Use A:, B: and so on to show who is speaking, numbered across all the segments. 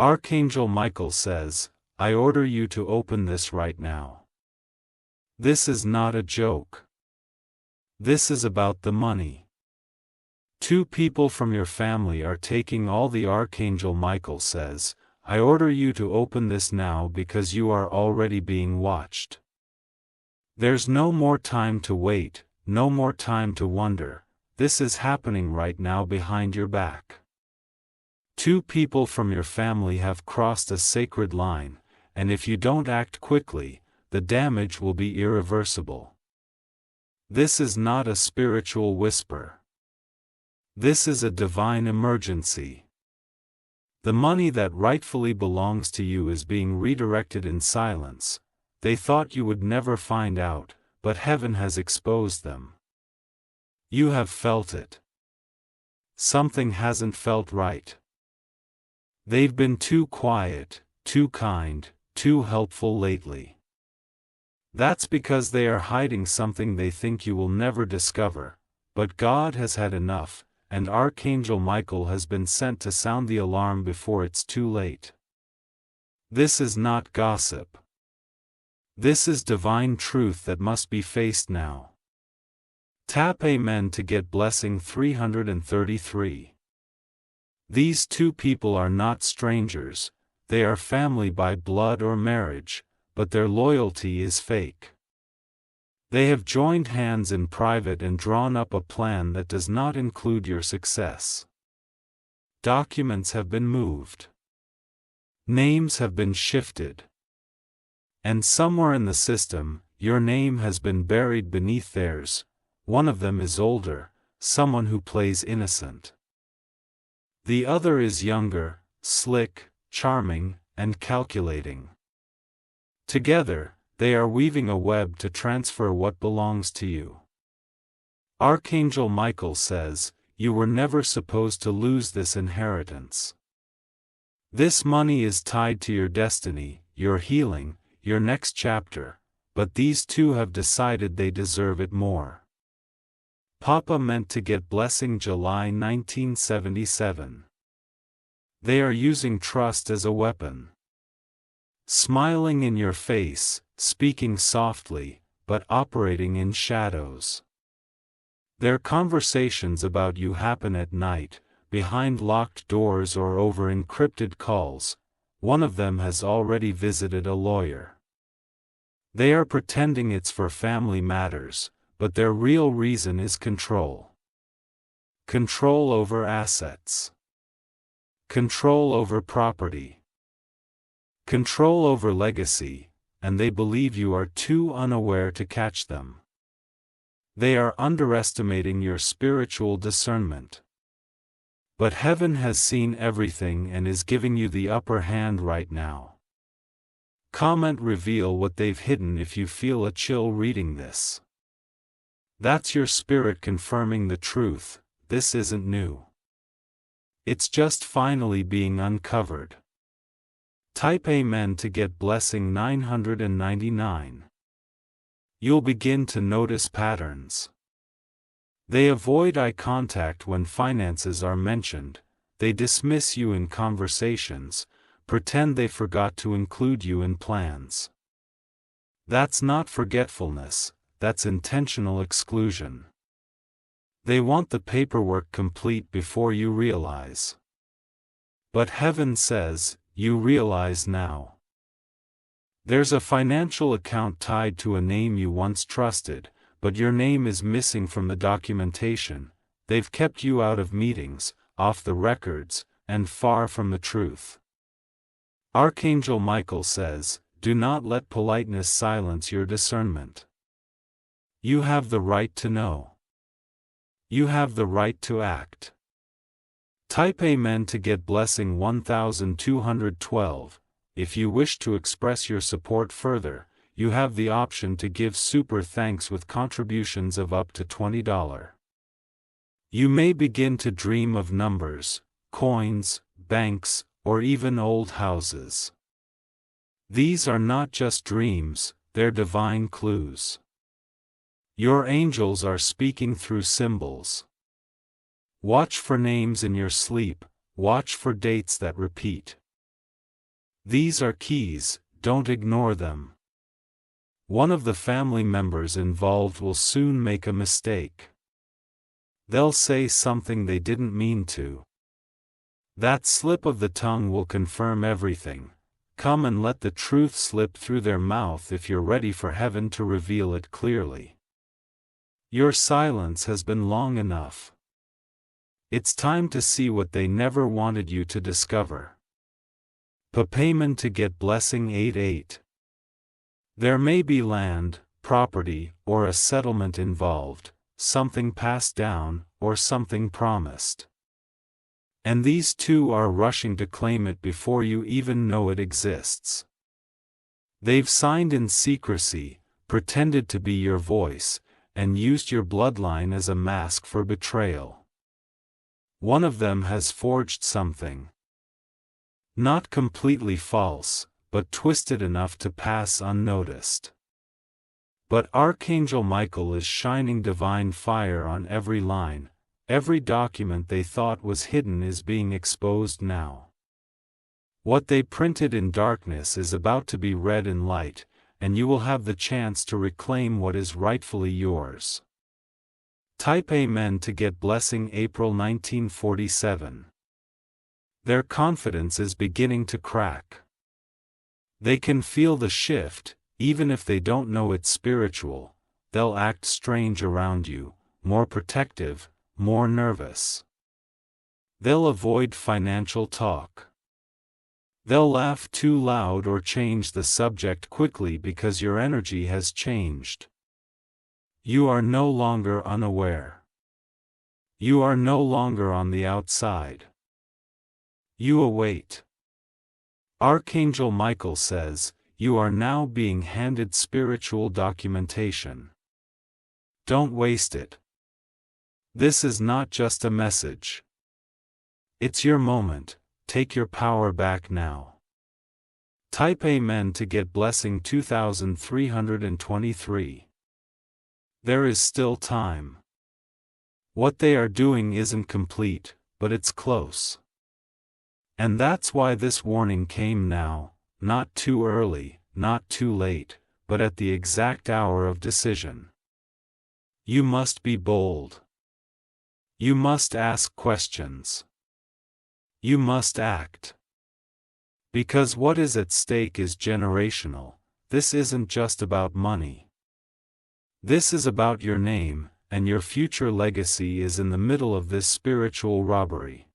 A: Archangel Michael says, I order you to open this right now. This is not a joke. This is about the money. 2 people from your family are taking all the Archangel Michael says, I order you to open this now because you are already being watched. There's no more time to wait, no more time to wonder, this is happening right now behind your back. 2 people from your family have crossed a sacred line, and if you don't act quickly, the damage will be irreversible. This is not a spiritual whisper. This is a divine emergency. The money that rightfully belongs to you is being redirected in silence. They thought you would never find out, but heaven has exposed them. You have felt it. Something hasn't felt right. They've been too quiet, too kind, too helpful lately. That's because they are hiding something they think you will never discover, but God has had enough, and Archangel Michael has been sent to sound the alarm before it's too late. This is not gossip. This is divine truth that must be faced now. Tap Amen to get blessing 333. These 2 people are not strangers, they are family by blood or marriage, but their loyalty is fake. They have joined hands in private and drawn up a plan that does not include your success. Documents have been moved. Names have been shifted. And somewhere in the system, your name has been buried beneath theirs. One of them is older, someone who plays innocent. The other is younger, slick, charming, and calculating. Together, they are weaving a web to transfer what belongs to you. Archangel Michael says, you were never supposed to lose this inheritance. This money is tied to your destiny, your healing, your next chapter, but these 2 have decided they deserve it more. Papa meant to get blessing July 1977. They are using trust as a weapon. Smiling in your face, speaking softly, but operating in shadows. Their conversations about you happen at night, behind locked doors or over encrypted calls. One of them has already visited a lawyer. They are pretending it's for family matters, but their real reason is control. Control over assets. Control over property. Control over legacy, and they believe you are too unaware to catch them. They are underestimating your spiritual discernment. But heaven has seen everything and is giving you the upper hand right now. Comment reveal what they've hidden if you feel a chill reading this. That's your spirit confirming the truth, this isn't new. It's just finally being uncovered. Type Amen to get blessing 999. You'll begin to notice patterns. They avoid eye contact when finances are mentioned, they dismiss you in conversations, pretend they forgot to include you in plans. That's not forgetfulness, that's intentional exclusion. They want the paperwork complete before you realize. But heaven says, you realize now. There's a financial account tied to a name you once trusted, but your name is missing from the documentation. They've kept you out of meetings, off the records, and far from the truth. Archangel Michael says, do not let politeness silence your discernment. You have the right to know. You have the right to act. Type Amen to get blessing 1212. If you wish to express your support further, you have the option to give super thanks with contributions of up to $20. You may begin to dream of numbers, coins, banks, or even old houses. These are not just dreams, they're divine clues. Your angels are speaking through symbols. Watch for names in your sleep, watch for dates that repeat. These are keys, don't ignore them. One of the family members involved will soon make a mistake. They'll say something they didn't mean to. That slip of the tongue will confirm everything. Come and let the truth slip through their mouth if you're ready for heaven to reveal it clearly. Your silence has been long enough. It's time to see what they never wanted you to discover. Payment to get blessing 8-8. There may be land, property, or a settlement involved, something passed down, or something promised. And these two are rushing to claim it before you even know it exists. They've signed in secrecy, pretended to be your voice, and used your bloodline as a mask for betrayal. One of them has forged something. Not completely false, but twisted enough to pass unnoticed. But Archangel Michael is shining divine fire on every line. Every document they thought was hidden is being exposed now. What they printed in darkness is about to be read in light, and you will have the chance to reclaim what is rightfully yours. Type Amen to get blessing April 1947. Their confidence is beginning to crack. They can feel the shift, even if they don't know it's spiritual. They'll act strange around you, more protective, more nervous. They'll avoid financial talk. They'll laugh too loud or change the subject quickly because your energy has changed. You are no longer unaware. You are no longer on the outside. You await. Archangel Michael says, you are now being handed spiritual documentation. Don't waste it. This is not just a message. It's your moment. Take your power back now. Type Amen to get blessing 2323. There is still time. What they are doing isn't complete, but it's close. And that's why this warning came now, not too early, not too late, but at the exact hour of decision. You must be bold. You must ask questions. You must act. Because what is at stake is generational. This isn't just about money. This is about your name, and your future legacy is in the middle of this spiritual robbery.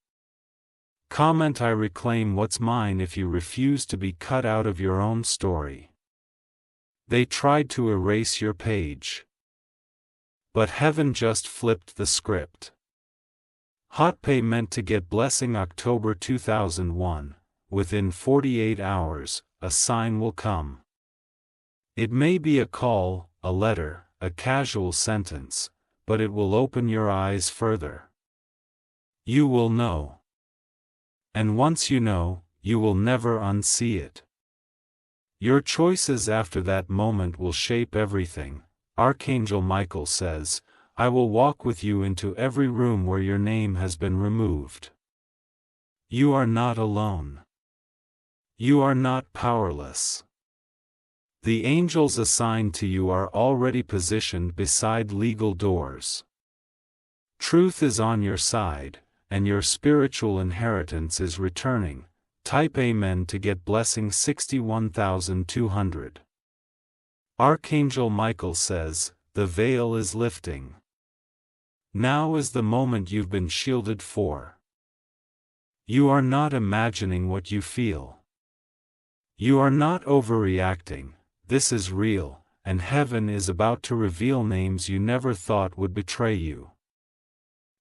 A: Comment I reclaim what's mine if you refuse to be cut out of your own story. They tried to erase your page. But heaven just flipped the script. Hot payment to get blessing October 2001. Within 48 hours, a sign will come. It may be a call, a letter, a casual sentence, but it will open your eyes further. You will know. And once you know, you will never unsee it. Your choices after that moment will shape everything. Archangel Michael says, I will walk with you into every room where your name has been removed. You are not alone. You are not powerless. The angels assigned to you are already positioned beside legal doors. Truth is on your side, and your spiritual inheritance is returning. Type Amen to get blessing 61,200. Archangel Michael says, the veil is lifting. Now is the moment you've been shielded for. You are not imagining what you feel. You are not overreacting. This is real, and heaven is about to reveal names you never thought would betray you.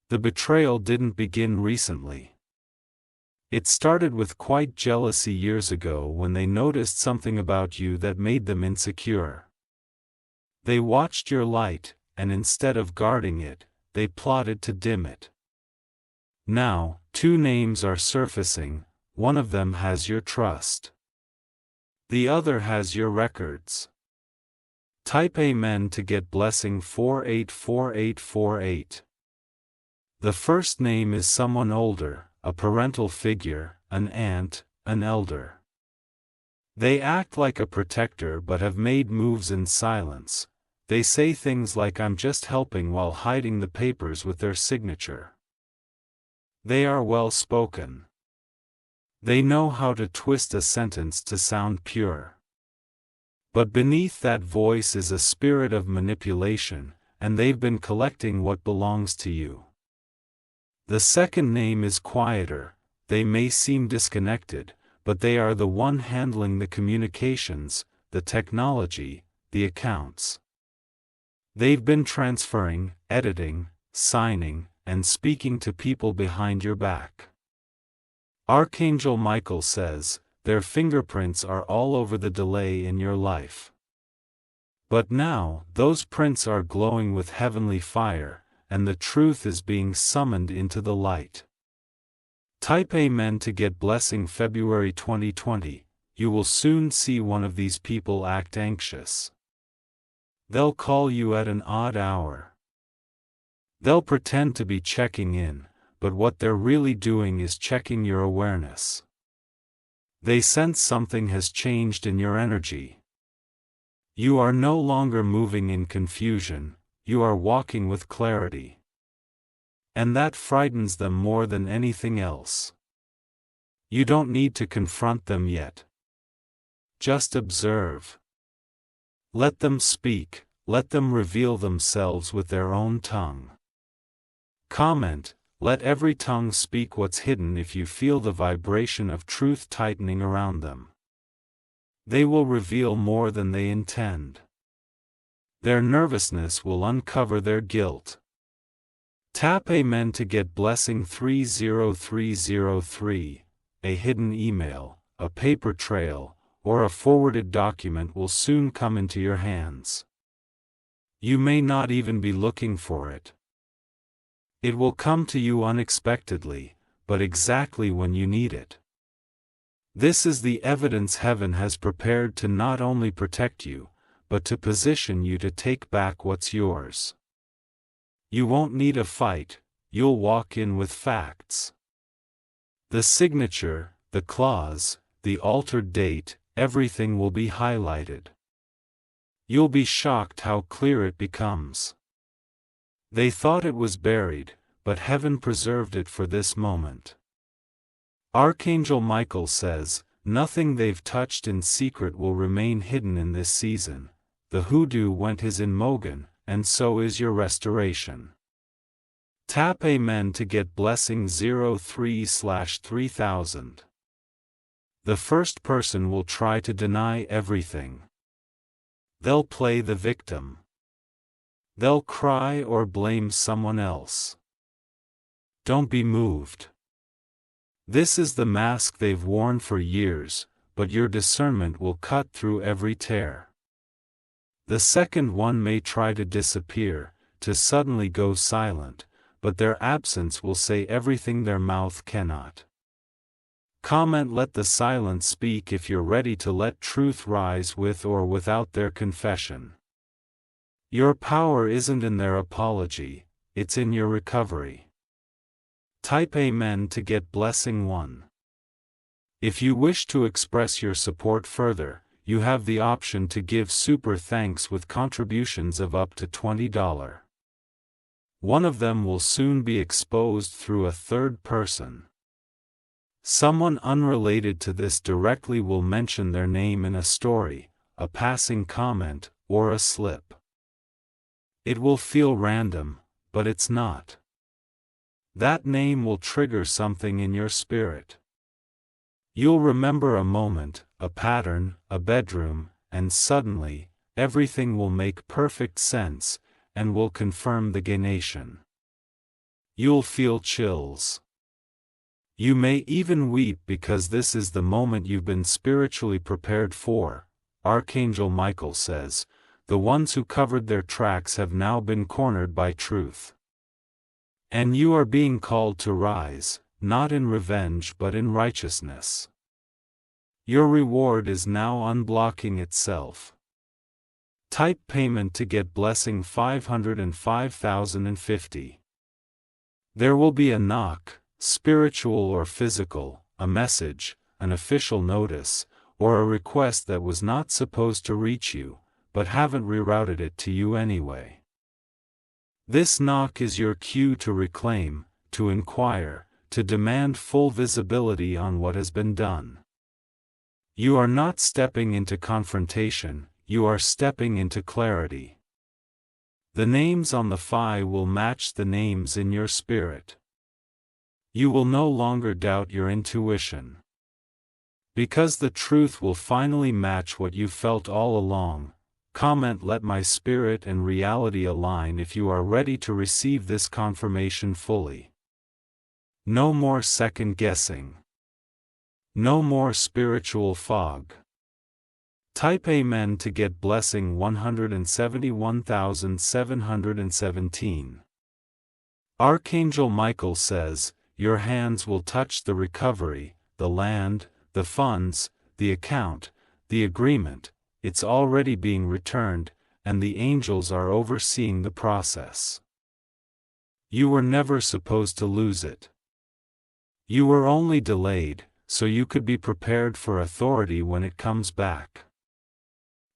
A: The betrayal didn't begin recently. It started with quiet jealousy years ago when they noticed something about you that made them insecure. They watched your light, and instead of guarding it, they plotted to dim it. Now, two names are surfacing. One of them has your trust. The other has your records. Type Amen to get blessing 484848. The first name is someone older, a parental figure, an aunt, an elder. They act like a protector but have made moves in silence. They say things like "I'm just helping" while hiding the papers with their signature. They are well spoken. They know how to twist a sentence to sound pure. But beneath that voice is a spirit of manipulation, and they've been collecting what belongs to you. The second name is quieter. They may seem disconnected, but they are the one handling the communications, the technology, the accounts. They've been transferring, editing, signing, and speaking to people behind your back. Archangel Michael says, their fingerprints are all over the delay in your life. But now, those prints are glowing with heavenly fire, and the truth is being summoned into the light. Type Amen to get blessing February 2020. You will soon see one of these people act anxious. They'll call you at an odd hour. They'll pretend to be checking in, but what they're really doing is checking your awareness. They sense something has changed in your energy. You are no longer moving in confusion, you are walking with clarity. And that frightens them more than anything else. You don't need to confront them yet. Just observe. Let them speak, let them reveal themselves with their own tongue. Comment, let every tongue speak what's hidden if you feel the vibration of truth tightening around them. They will reveal more than they intend. Their nervousness will uncover their guilt. Tap Amen to get blessing 30303. A hidden email, a paper trail, or a forwarded document will soon come into your hands. You may not even be looking for it. It will come to you unexpectedly, but exactly when you need it. This is the evidence heaven has prepared to not only protect you, but to position you to take back what's yours. You won't need a fight, you'll walk in with facts. The signature, the clause, the altered date, everything will be highlighted. You'll be shocked how clear it becomes. They thought it was buried, but heaven preserved it for this moment. Archangel Michael says, nothing they've touched in secret will remain hidden in this season. The hoodoo went his in Mogan, and so is your restoration. Tap Amen to get blessing 03/3000. The first person will try to deny everything. They'll play the victim. They'll cry or blame someone else. Don't be moved. This is the mask they've worn for years, but your discernment will cut through every tear. The second one may try to disappear, to suddenly go silent, but their absence will say everything their mouth cannot. Comment, let the silence speak if you're ready to let truth rise with or without their confession. Your power isn't in their apology, it's in your recovery. Type Amen to get blessing 1. If you wish to express your support further, you have the option to give super thanks with contributions of up to $20. One of them will soon be exposed through a third person. Someone unrelated to this directly will mention their name in a story, a passing comment, or a slip. It will feel random, but it's not. That name will trigger something in your spirit. You'll remember a moment, a pattern, a bedroom, and suddenly, everything will make perfect sense, and will confirm the gaination. You'll feel chills. You may even weep because this is the moment you've been spiritually prepared for. Archangel Michael says, the ones who covered their tracks have now been cornered by truth. And you are being called to rise, not in revenge but in righteousness. Your reward is now unblocking itself. Type payment to get blessing 505,050. There will be a knock, spiritual or physical, a message, an official notice, or a request that was not supposed to reach you, but haven't rerouted it to you anyway. This knock is your cue to reclaim, to inquire, to demand full visibility on what has been done. You are not stepping into confrontation, you are stepping into clarity. The names on the file will match the names in your spirit. You will no longer doubt your intuition. Because the truth will finally match what you felt all along. Comment: let my spirit and reality align if you are ready to receive this confirmation fully. No more second guessing. No more spiritual fog. Type Amen to get blessing 171,717. Archangel Michael says, your hands will touch the recovery, the land, the funds, the account, the agreement. It's already being returned, and the angels are overseeing the process. You were never supposed to lose it. You were only delayed, so you could be prepared for authority when it comes back.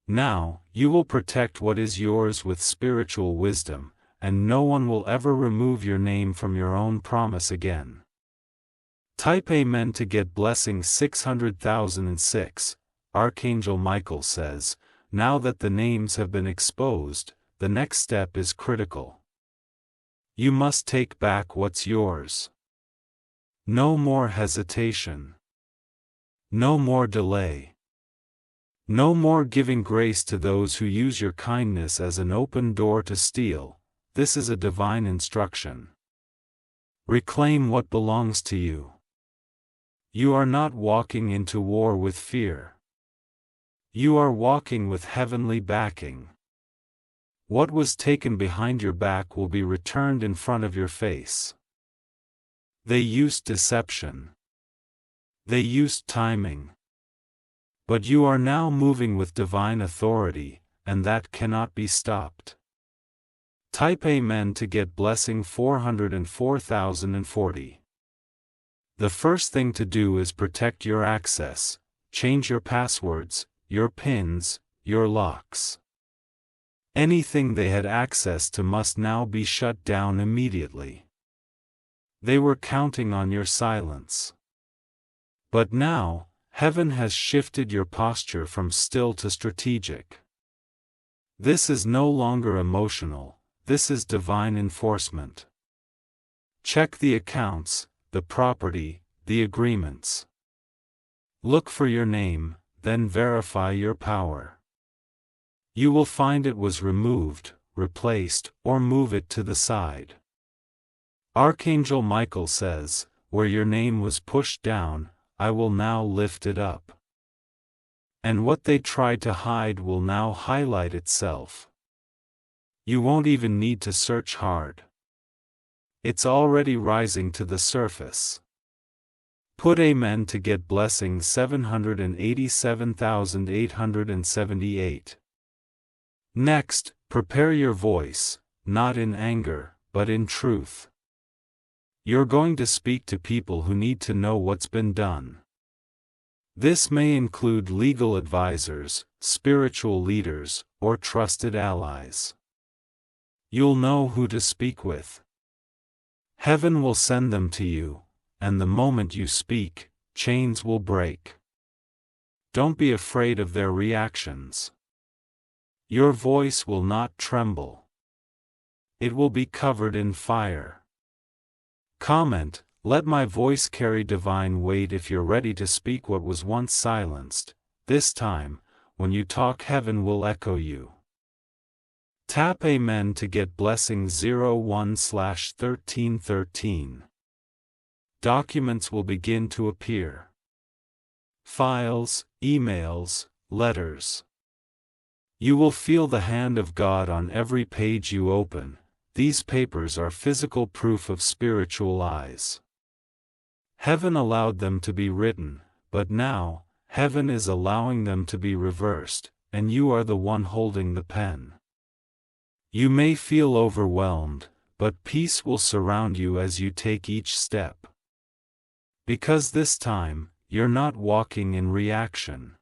A: Now, you will protect what is yours with spiritual wisdom, and no one will ever remove your name from your own promise again. Type Amen to get blessing 600,006. Archangel Michael says, now that the names have been exposed, the next step is critical. You must take back what's yours. No more hesitation. No more delay. No more giving grace to those who use your kindness as an open door to steal. This is a divine instruction. Reclaim what belongs to you. You are not walking into war with fear. You are walking with heavenly backing. What was taken behind your back will be returned in front of your face. They used deception. They used timing. But you are now moving with divine authority, and that cannot be stopped. Type Amen to get blessing 404,040. The first thing to do is protect your access, change your passwords, your pins, your locks. Anything they had access to must now be shut down immediately. They were counting on your silence. But now, heaven has shifted your posture from still to strategic. This is no longer emotional, this is divine enforcement. Check the accounts, the property, the agreements. Look for your name, then verify your power. You will find it was removed, replaced, or move it to the side. Archangel Michael says, where your name was pushed down, I will now lift it up. And what they tried to hide will now highlight itself. You won't even need to search hard. It's already rising to the surface. Put Amen to get blessing 787,878. Next, prepare your voice, not in anger, but in truth. You're going to speak to people who need to know what's been done. This may include legal advisors, spiritual leaders, or trusted allies. You'll know who to speak with. Heaven will send them to you, and the moment you speak, chains will break. Don't be afraid of their reactions. Your voice will not tremble. It will be covered in fire. Comment: let my voice carry divine weight if you're ready to speak what was once silenced. This time, when you talk, heaven will echo you. Tap Amen to get blessing 01/1313. Documents will begin to appear. Files, emails, letters. You will feel the hand of God on every page you open. These papers are physical proof of spiritual eyes. Heaven allowed them to be written, but now, heaven is allowing them to be reversed, and you are the one holding the pen. You may feel overwhelmed, but peace will surround you as you take each step. Because this time, you're not walking in reaction.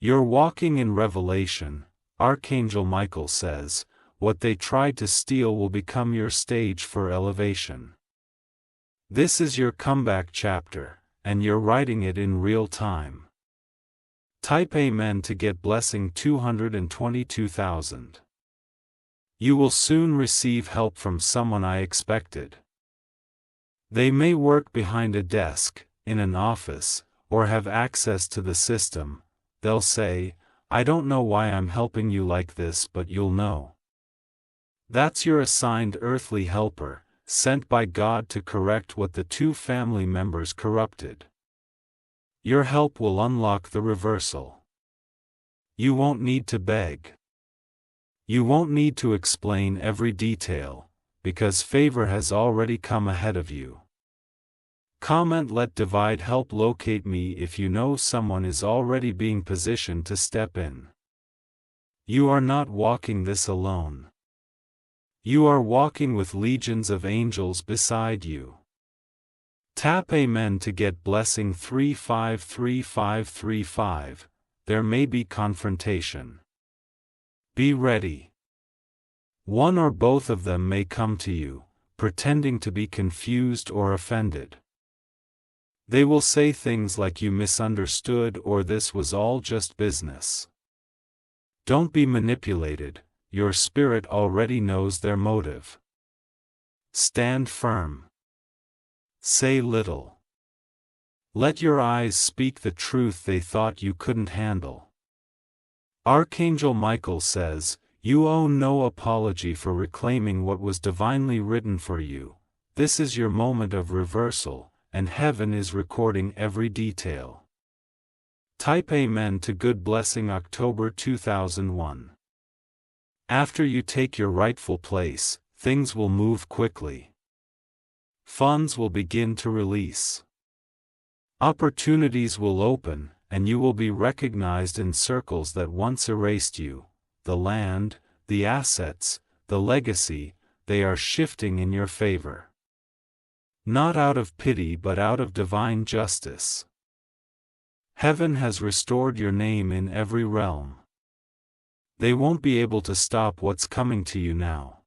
A: You're walking in revelation. Archangel Michael says, what they tried to steal will become your stage for elevation. This is your comeback chapter, and you're writing it in real time. Type Amen to get blessing 222,000. You will soon receive help from someone I expected. They may work behind a desk, in an office, or have access to the system. They'll say, I don't know why I'm helping you like this, but you'll know. That's your assigned earthly helper, sent by God to correct what the two family members corrupted. Your help will unlock the reversal. You won't need to beg. You won't need to explain every detail, because favor has already come ahead of you. Comment Let Divide help locate me if you know someone is already being positioned to step in. You are not walking this alone. You are walking with legions of angels beside you. Tap Amen to get blessing 353535. There may be confrontation. Be ready. One or both of them may come to you, pretending to be confused or offended. They will say things like you misunderstood or this was all just business. Don't be manipulated, your spirit already knows their motive. Stand firm. Say little. Let your eyes speak the truth they thought you couldn't handle. Archangel Michael says, you owe no apology for reclaiming what was divinely written for you. This is your moment of reversal, and heaven is recording every detail. Type Amen to Good Blessing October 2001. After you take your rightful place, things will move quickly. Funds will begin to release. Opportunities will open, and you will be recognized in circles that once erased you. The land, the assets, the legacy, they are shifting in your favor. Not out of pity but out of divine justice. Heaven has restored your name in every realm. They won't be able to stop what's coming to you now.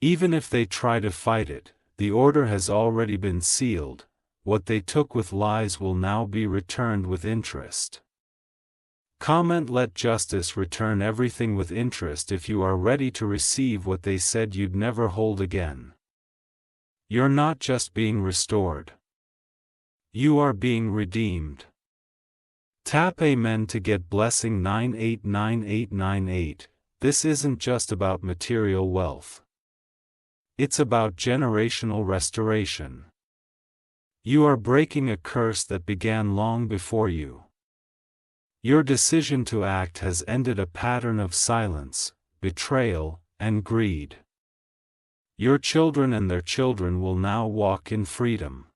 A: Even if they try to fight it, the order has already been sealed. What they took with lies will now be returned with interest. Comment Let justice return everything with interest if you are ready to receive what they said you'd never hold again. You're not just being restored. You are being redeemed. Tap Amen to get blessing 989898. This isn't just about material wealth. It's about generational restoration. You are breaking a curse that began long before you. Your decision to act has ended a pattern of silence, betrayal, and greed. Your children and their children will now walk in freedom.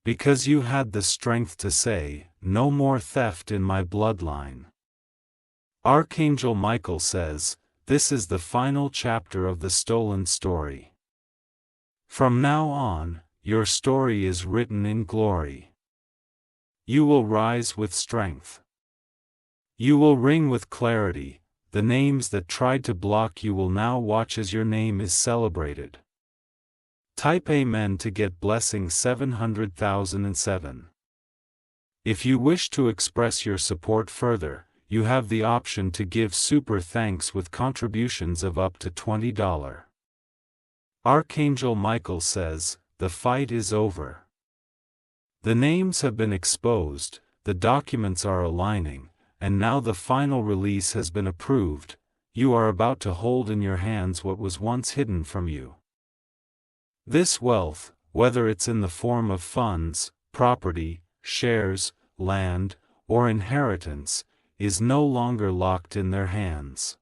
A: Because you had the strength to say, no more theft in my bloodline. Archangel Michael says, this is the final chapter of the stolen story. From now on, your story is written in glory. You will rise with strength. You will ring with clarity. The names that tried to block you will now watch as your name is celebrated. Type Amen to get blessing 700,007. If you wish to express your support further, you have the option to give super thanks with contributions of up to $20. Archangel Michael says, the fight is over. The names have been exposed, the documents are aligning, and now the final release has been approved. You are about to hold in your hands what was once hidden from you. This wealth, whether it's in the form of funds, property, shares, land, or inheritance, is no longer locked in their hands.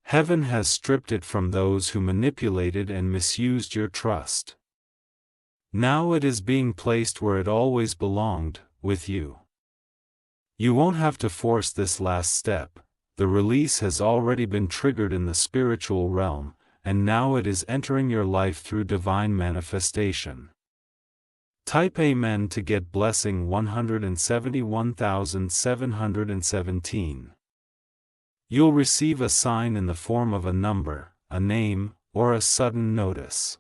A: Heaven has stripped it from those who manipulated and misused your trust. Now it is being placed where it always belonged, with you. You won't have to force this last step. The release has already been triggered in the spiritual realm, and now it is entering your life through divine manifestation. Type Amen to get blessing 171,717. You'll receive a sign in the form of a number, a name, or a sudden notice.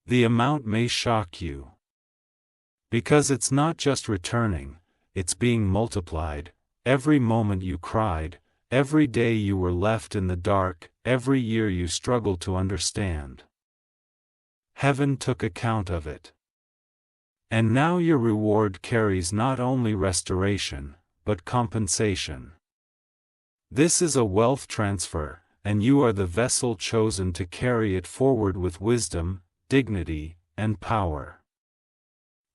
A: The amount may shock you. Because it's not just returning, it's being multiplied. Every moment you cried, every day you were left in the dark, every year you struggled to understand. Heaven took account of it. And now your reward carries not only restoration, but compensation. This is a wealth transfer, and you are the vessel chosen to carry it forward with wisdom, dignity, and power.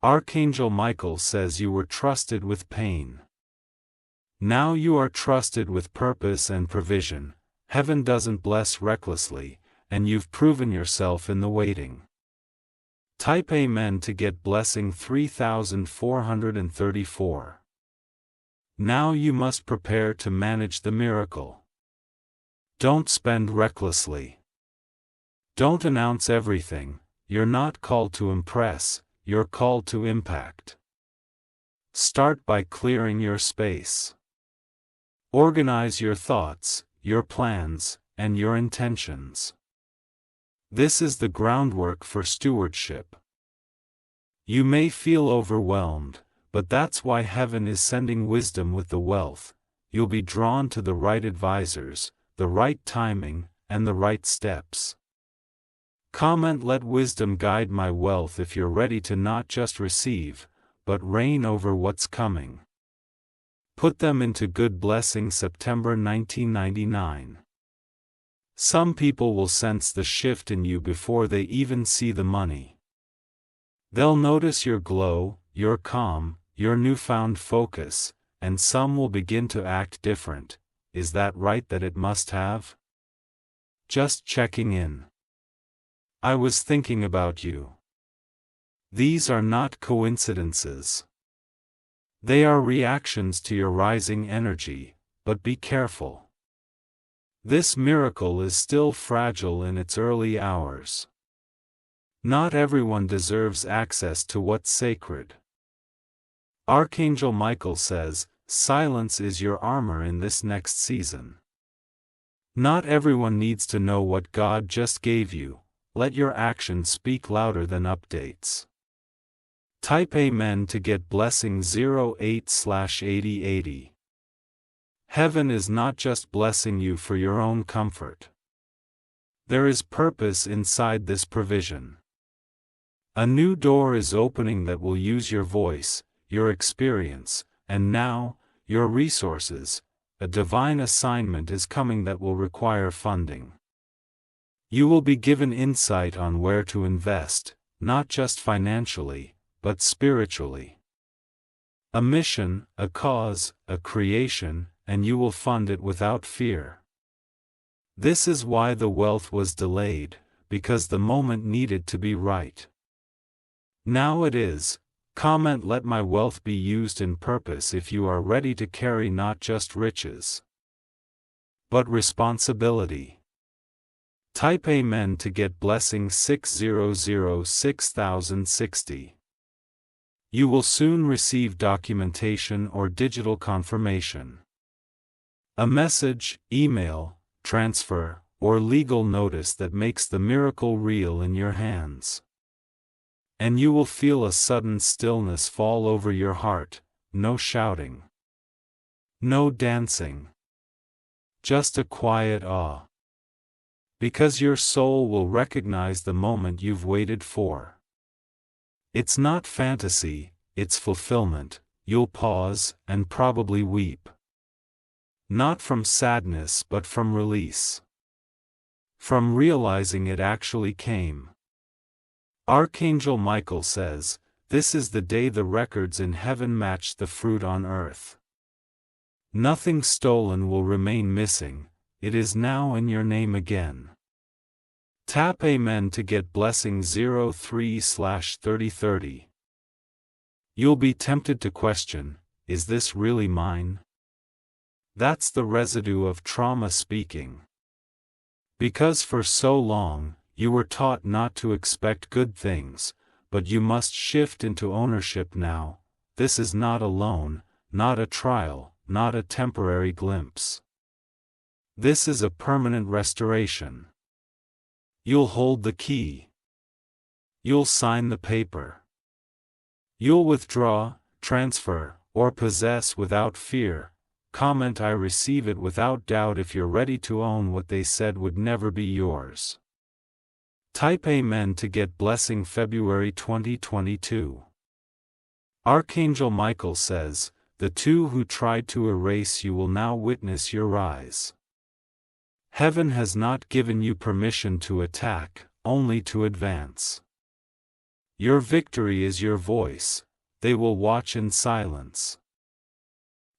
A: Archangel Michael says you were trusted with pain. Now you are trusted with purpose and provision. Heaven doesn't bless recklessly, and you've proven yourself in the waiting. Type Amen to get blessing 3434. Now you must prepare to manage the miracle. Don't spend recklessly. Don't announce everything. You're not called to impress, you're called to impact. Start by clearing your space. Organize your thoughts, your plans, and your intentions. This is the groundwork for stewardship. You may feel overwhelmed, but that's why heaven is sending wisdom with the wealth. You'll be drawn to the right advisors, the right timing, and the right steps. Comment "Let wisdom guide my wealth" if you're ready to not just receive, but reign over what's coming. Put them into good blessing September 1999. Some people will sense the shift in you before they even see the money. They'll notice your glow, your calm, your newfound focus, and some will begin to act different. Is that right that it must have? Just checking in. I was thinking about you. These are not coincidences. They are reactions to your rising energy, but be careful. This miracle is still fragile in its early hours. Not everyone deserves access to what's sacred. Archangel Michael says, silence is your armor in this next season. Not everyone needs to know what God just gave you. Let your actions speak louder than updates. Type Amen to get blessing 08/8080. Heaven is not just blessing you for your own comfort. There is purpose inside this provision. A new door is opening that will use your voice, your experience, and now, your resources. A divine assignment is coming that will require funding. You will be given insight on where to invest, not just financially, but spiritually. A mission, a cause, a creation, and you will fund it without fear. This is why the wealth was delayed, because the moment needed to be right. Now it is. Comment "Let my wealth be used in purpose" if you are ready to carry not just riches, but responsibility. Type Amen to get blessing 6006060. You will soon receive documentation or digital confirmation. A message, email, transfer, or legal notice that makes the miracle real in your hands. And you will feel a sudden stillness fall over your heart. No shouting. No dancing. Just a quiet awe. Because your soul will recognize the moment you've waited for. It's not fantasy, it's fulfillment. You'll pause, and probably weep. Not from sadness but from release. From realizing it actually came. Archangel Michael says, this is the day the records in heaven match the fruit on earth. Nothing stolen will remain missing. It is now in your name again. Tap Amen to get blessing 03/3030. You'll be tempted to question, is this really mine? That's the residue of trauma speaking. Because for so long, you were taught not to expect good things, but you must shift into ownership now. This is not a loan, not a trial, not a temporary glimpse. This is a permanent restoration. You'll hold the key. You'll sign the paper. You'll withdraw, transfer, or possess without fear. Comment I receive it without doubt if you're ready to own what they said would never be yours. Type Amen to get blessing February 2022. Archangel Michael says, the two who tried to erase you will now witness your rise. Heaven has not given you permission to attack, only to advance. Your victory is your voice, they will watch in silence.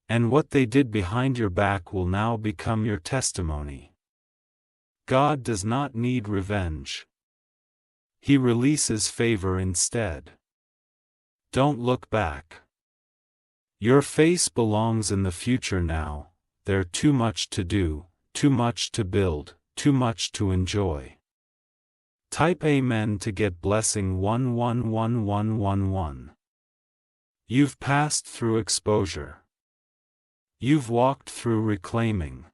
A: And what they did behind your back will now become your testimony. God does not need revenge. He releases favor instead. Don't look back. Your face belongs in the future now. There's too much to do, too much to build, too much to enjoy. Type Amen to get blessing 111111. You've passed through exposure. You've walked through reclaiming.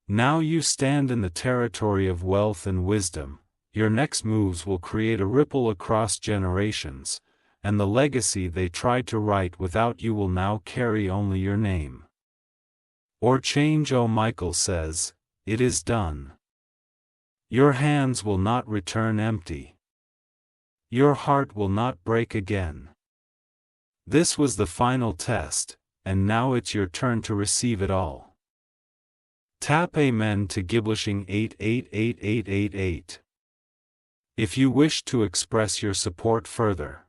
A: Now you stand in the territory of wealth and wisdom. Your next moves will create a ripple across generations, and the legacy they tried to write without you will now carry only your name. Archangel Michael says, it is done. Your hands will not return empty. Your heart will not break again. This was the final test, and now it's your turn to receive it all. Tap Amen to Giblishing 888888. If you wish to express your support further,